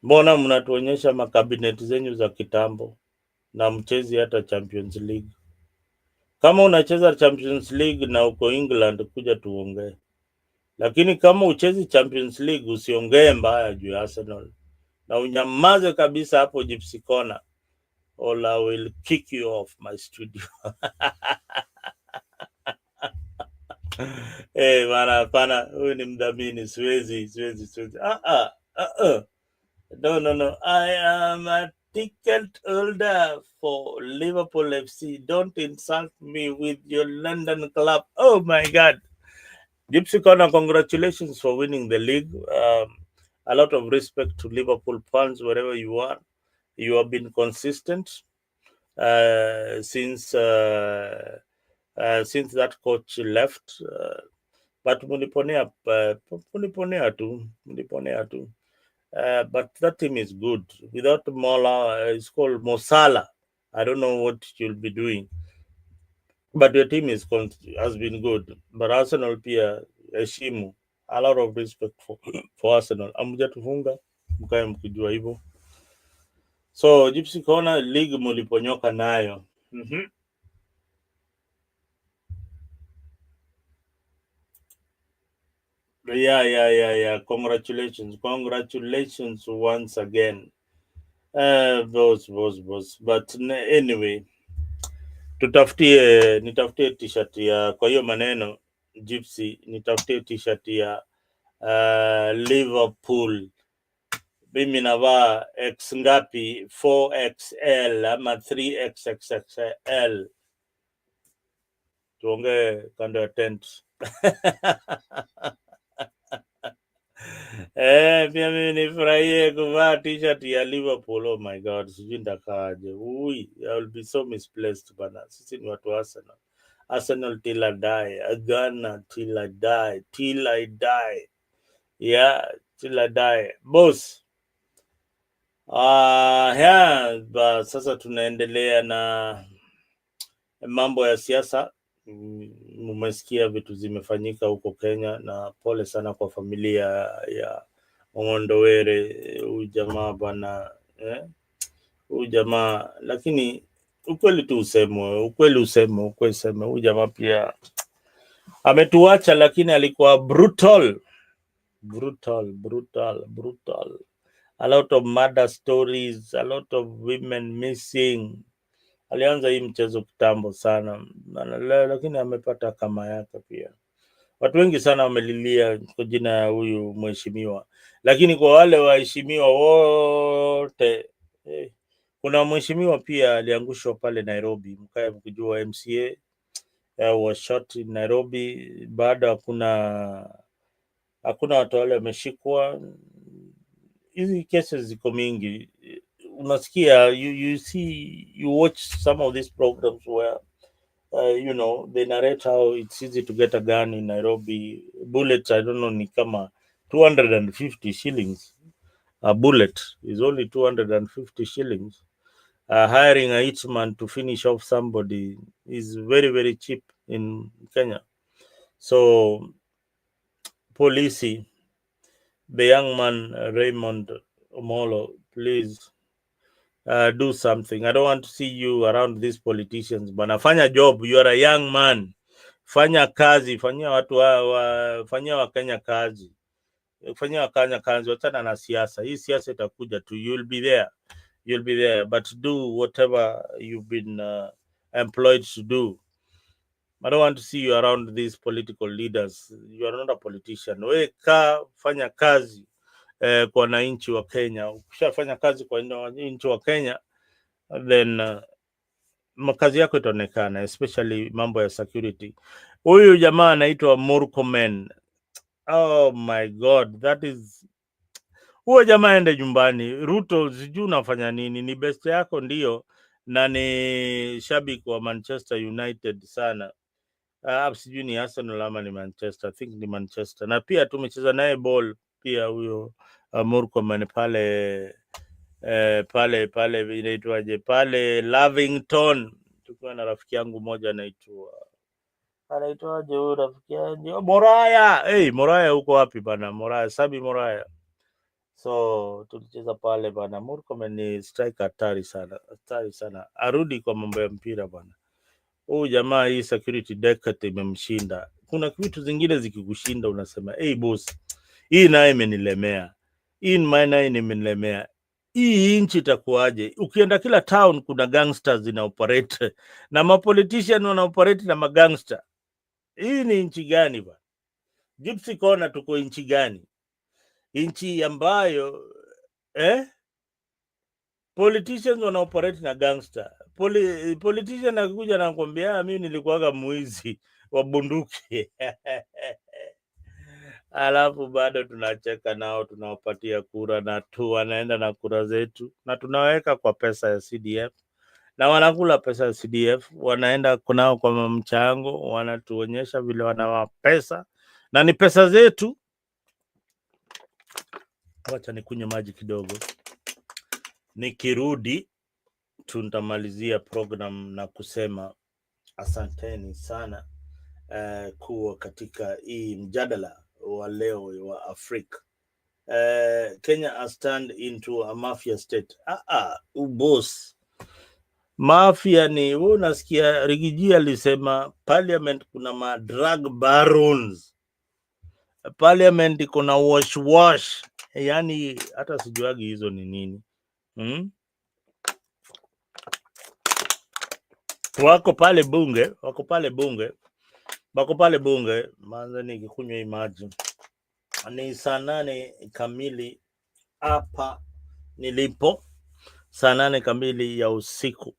Mbona mnatuonyesha makabineti zenyu za kitambo na mchezi hata Champions League? Kama unacheza Champions League na uko England, kuja tuongee. Lakini kama uchezi Champions League, usiongee mbaya juu ya Arsenal. Na unyamaze kabisa hapo Gypsy Corner, or I will kick you off my studio. Bana pana, huyu ni mdhamini, siwezi. No. I am a ticket holder for Liverpool FC. Don't insult me with your London club. Oh my God. Gypsy Corner, congratulations for winning the league. A lot of respect to Liverpool fans wherever you are. You have been consistent since that coach left. But muliponea tu. But that team is good. Without Mola, it's called Mosala. I don't know what you'll be doing. But your team has been good. But Arsenal pia heshimu. A lot of respect for Arsenal. Amuja tufunga mkae mkijua hivyo. So Gypsy Corner league muliponyoka nayo. Yeah. Congratulations once again. Boss. But anyway, nitafutie t-shirt ya, kwa hiyo maneno Gypsy, nitafutie t-shirt ya Liverpool. Mimi navaa X ngapi? 4XL ama 3XXXL. Tuongee kando ya tent. Pia mimi nifurahie kuvaa t-shirt ya Liverpool. Oh my God, sijui ndakaje. I will be so misplaced bana. Sisi ni watu Arsenal. Arsenal till I die. Ghana till I die. Till I die. Yeah, till I die. Boss. Sasa tunaendelea na mambo ya siasa. Mmesikia vitu zimefanyika huko Kenya, na pole sana kwa familia ya Ong'ondo Were. Huyu jamaa bwana, huyu jamaa, lakini ukweli usemwe, huyu jamaa pia ametuacha, lakini alikuwa brutal. A lot of murder stories, a lot of women missing. Alianza hii mchezo kitambo sana, lakini amepata kama yake pia. Watu wengi sana wamelilia kwa jina ya huyu mheshimiwa, lakini kwa wale waheshimiwa wote, kuna mheshimiwa pia aliangushwa pale Nairobi, mkae mkijua, MCA was shot in Nairobi. Baada hakuna watu wale wameshikwa. Hizi cases ziko mingi. Unasikia, you watch some of these programs where they narrate how it's easy to get a gun in Nairobi. Bullets, I don't know, ni kama 250 shillings. A bullet is only 250 shillings. Hiring a hitman to finish off somebody is very, very cheap in Kenya. So, police, the young man, Raymond Omolo, please do something. I don't want to see you around these politicians. Bana, fanya job. You are a young man. Fanya kazi. Fanyia watu fanyia Wakenya kazi. Fanyia Wakenya kazi. Wachana na siasa. Hii siasa itakuja tu. You'll be there. But do whatever you've been employed to do. I don't want to see you around these political leaders. You are not a politician. Weka, fanya kazi kwa wananchi wa Kenya. Ukishafanya kazi kwa wananchi wa Kenya, then makazi yako itaonekana, especially mambo ya security. Huyu jamaa anaitwa Murkomen. Oh my God, that is, huyo jamaa ende nyumbani. Ruto, sijui unafanya nini? Ni best yako ndio, na ni shabiki wa Manchester United sana. Sijui ni Arsenal ama ni Manchester. I think ni Manchester. Na pia tumecheza naye ball pia huyo Murkomen pale inaitwaje pale Lavington. Tukiwa na rafiki yangu moja anaitwaje huyo rafiki yangu Moraya. Moraya huko wapi bana? Moraya, Sabi Moraya. So tulicheza pale bana. Murkomen ni striker hatari sana. Arudi kwa mambo ya mpira bana. Huyu jamaa, hii security decade imemshinda. Kuna vitu zingine zikikushinda unasema boss, hii naye imenilemea. Hii nchi itakuaje? Ukienda kila town kuna gangsters zina operate na mapolitician wana operate na magangster. Hii ni nchi gani bwana? Gypsy Corner tuko nchi gani? Nchi ambayo politicians wana operate na gangster. Politician akikuja na kuambia mimi nilikuwaga mwizi wa bunduki. alafu bado tunacheka nao, tunawapatia kura na tu wanaenda na kura zetu na tunaweka kwa pesa ya CDF na wanakula pesa ya CDF, wanaenda kunao kwa mchango, wanatuonyesha vile wanawa pesa na ni pesa zetu. Wacha nikunywe maji kidogo, nikirudi tutamalizia program na kusema asanteni sana kuwa katika hii mjadala wa leo wa Afrika. Kenya has turned into a mafia state. Boss, mafia ni wewe. Unasikia Rigiji alisema parliament kuna ma drug barons, parliament kuna wash, yani hata sijuagi hizo ni nini. Wako pale bunge, manza nikikunywa maji. Ni saa 8 kamili hapa nilipo, saa 8 kamili ya usiku.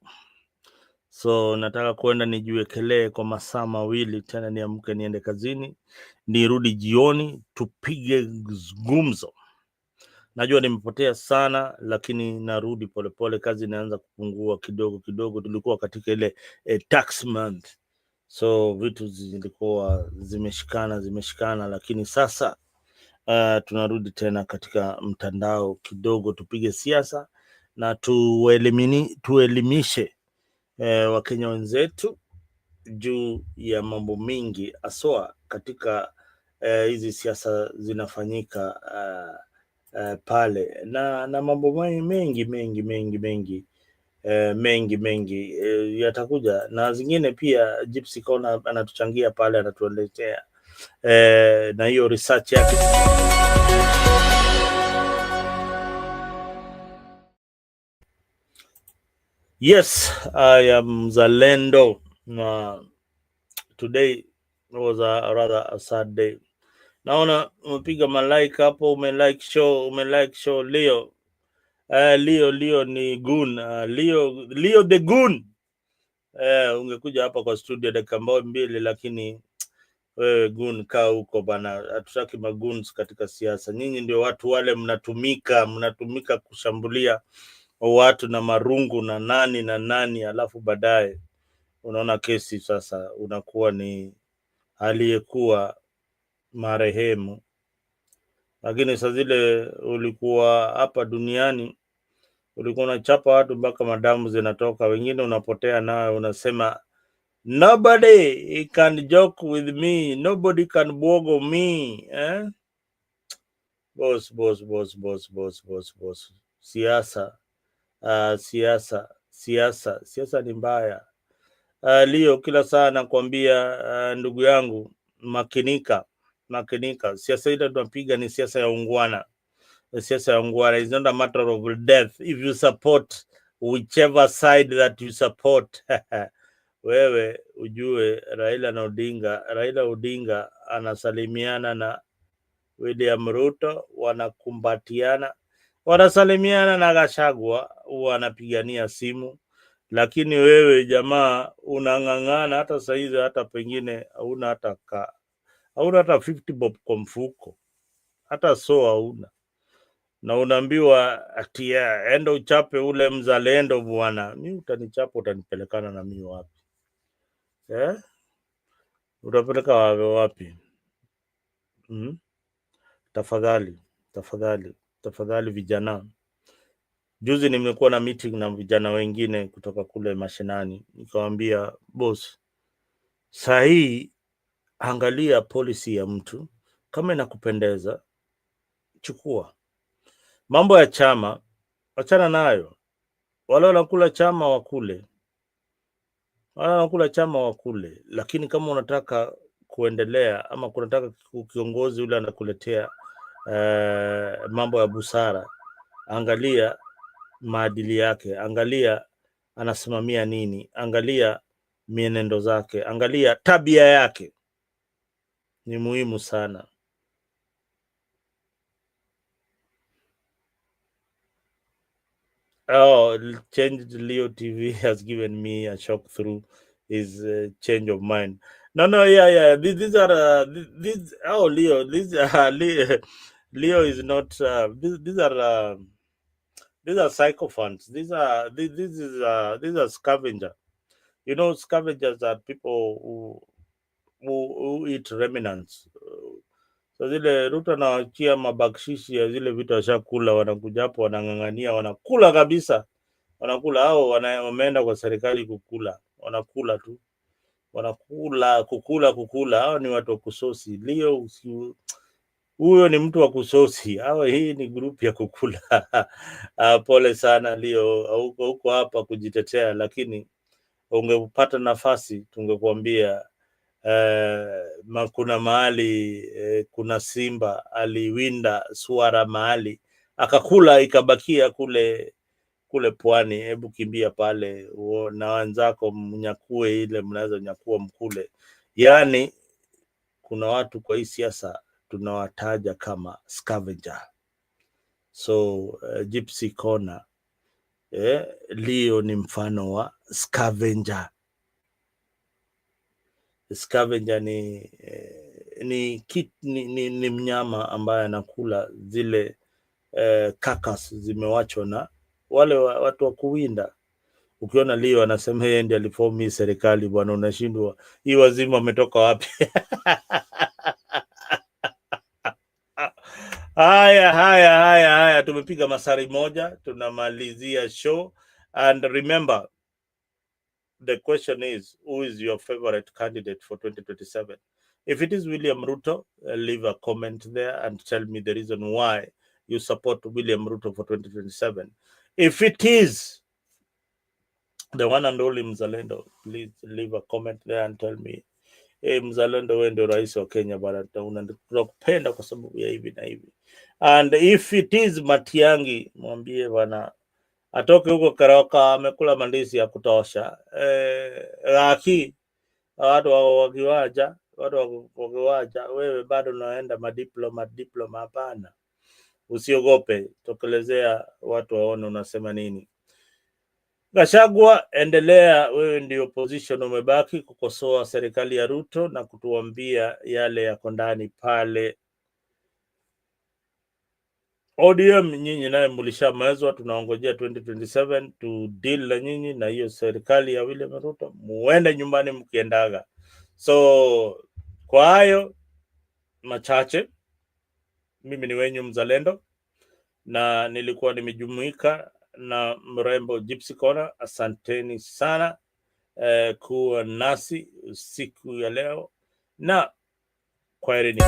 So nataka kwenda nijiwekelee kwa masaa mawili tena, niamke niende kazini, nirudi jioni tupige gumzo. Najua nimepotea sana, lakini narudi polepole. Kazi inaanza kupungua kidogo kidogo. Tulikuwa katika ile tax month, so vitu zilikuwa zimeshikana, lakini sasa tunarudi tena katika mtandao kidogo, tupige siasa na tuelimishe Wakenya wenzetu juu ya mambo mingi, aswa katika hizi siasa zinafanyika pale na mambo mengi yatakuja, na zingine pia Gypsy Kona anatuchangia pale, anatueletea na hiyo research yake. Yes, I am Zalendo. Today was a rather sad day. Naona umepiga malike hapo, umelike show Leo. Leo ni goon. Leo the goon. Ungekuja hapa kwa studio dakika mbili, lakini wewe goon kaa huko bana. Hatutaki magoons katika siasa. Nyinyi ndio watu wale mnatumika kushambulia watu na marungu na nani, alafu baadaye unaona kesi sasa unakuwa ni aliyekuwa marehemu. Lakini saa zile ulikuwa hapa duniani ulikuwa unachapa watu mpaka madamu zinatoka, wengine unapotea nayo, unasema nobody can joke with me, nobody can bogo me. Boss. Siasa ni mbaya. Leo kila saa nakwambia, ndugu yangu, makinika. Siasa ile tunapiga ni siasa ya ungwana. Siasa ya ungwana is not a matter of death. If you support whichever side that you support, wewe ujue Raila Odinga anasalimiana na William Ruto, wanakumbatiana, wanasalimiana na Gachagua, wanapigania simu. Lakini wewe jamaa unang'ang'ana, hata saizi hata pengine hauna hata 50 bob kwa mfuko, hata hauna, na unaambiwa ati enda uchape ule mzalendo bwana. Mimi utanichapa, utanipelekana na mimi wapi? Utapeleka wapi? Tafadhali vijana. Juzi nimekuwa na meeting na vijana wengine kutoka kule mashinani, nikamwambia boss, sahi angalia policy ya mtu, kama inakupendeza chukua. Mambo ya chama achana nayo, wale wanakula chama wakule, lakini kama unataka kuendelea ama kunataka kiongozi ule anakuletea mambo ya busara, angalia maadili yake, angalia anasimamia nini, angalia mienendo zake, angalia tabia yake. Ni muhimu sana. Change Leo TV has given me a shock through his change of mind. No, yeah. These are these. Oh, Leo, Leo is not. These are sycophants. These are scavenger. You know, scavengers are people who eat remnants. So zile Ruto anawaachia mabakshishi ya zile vitu washakula, wanakuja hapo wanang'ang'ania, wanakula kabisa, wanakula hao, wameenda kwa serikali kukula, wanakula tu, wanakula kukula. Hao ni watu wa kusosi. Leo huyo ni mtu wa kusosi. Hao hii ni grupu ya kukula. Pole sana Leo, huko hapa kujitetea, lakini ungepata nafasi tungekuambia. Kuna mahali kuna simba aliwinda swara mahali akakula, ikabakia kule pwani. Hebu kimbia pale na wenzako mnyakue ile, mnaweza nyakua mkule. Yani kuna watu kwa hii siasa tunawataja kama scavenger. So Gypsy Corner, Leo ni mfano wa scavenger. Scavenger ni mnyama ambaye anakula zile carcass zimewachwa na wale watu wa kuwinda. Ukiona Leo anasema yeye ndiye aliform hii serikali, bwana, unashindwa hii wazimu wametoka wapi? Haya, tumepiga masari moja, tunamalizia show. And remember, the question is, who is your favorite candidate for 2027? If it is William Ruto, leave a comment there and tell me the reason why you support William Ruto for 2027. If it is the one and only Mzalendo, please leave a comment there and tell me, hey, Mzalendo, wewe ndio rais wa Kenya bana, tunakupenda kwa sababu ya hivi na hivi. And if it is Matiang'i, mwambie bana atoke huko Karoka, amekula mandizi ya kutosha. Raki watu wakiwaja, wewe bado unaenda madiploma. Hapana, usiogope, tokelezea watu waone unasema nini. Gachagua, endelea, wewe ndio opposition, umebaki kukosoa serikali ya Ruto na kutuambia yale yako ndani pale. ODM, nyinyi naye mlishamezwa, tunaongojea 2027 to deal na nyinyi na hiyo serikali ya William Ruto, muende nyumbani mkiendaga. So kwa hayo machache, mimi ni wenyu Mzalendo na nilikuwa nimejumuika na mrembo Gypsy Corner. Asanteni sana kuwa nasi siku ya leo, na kwaherini.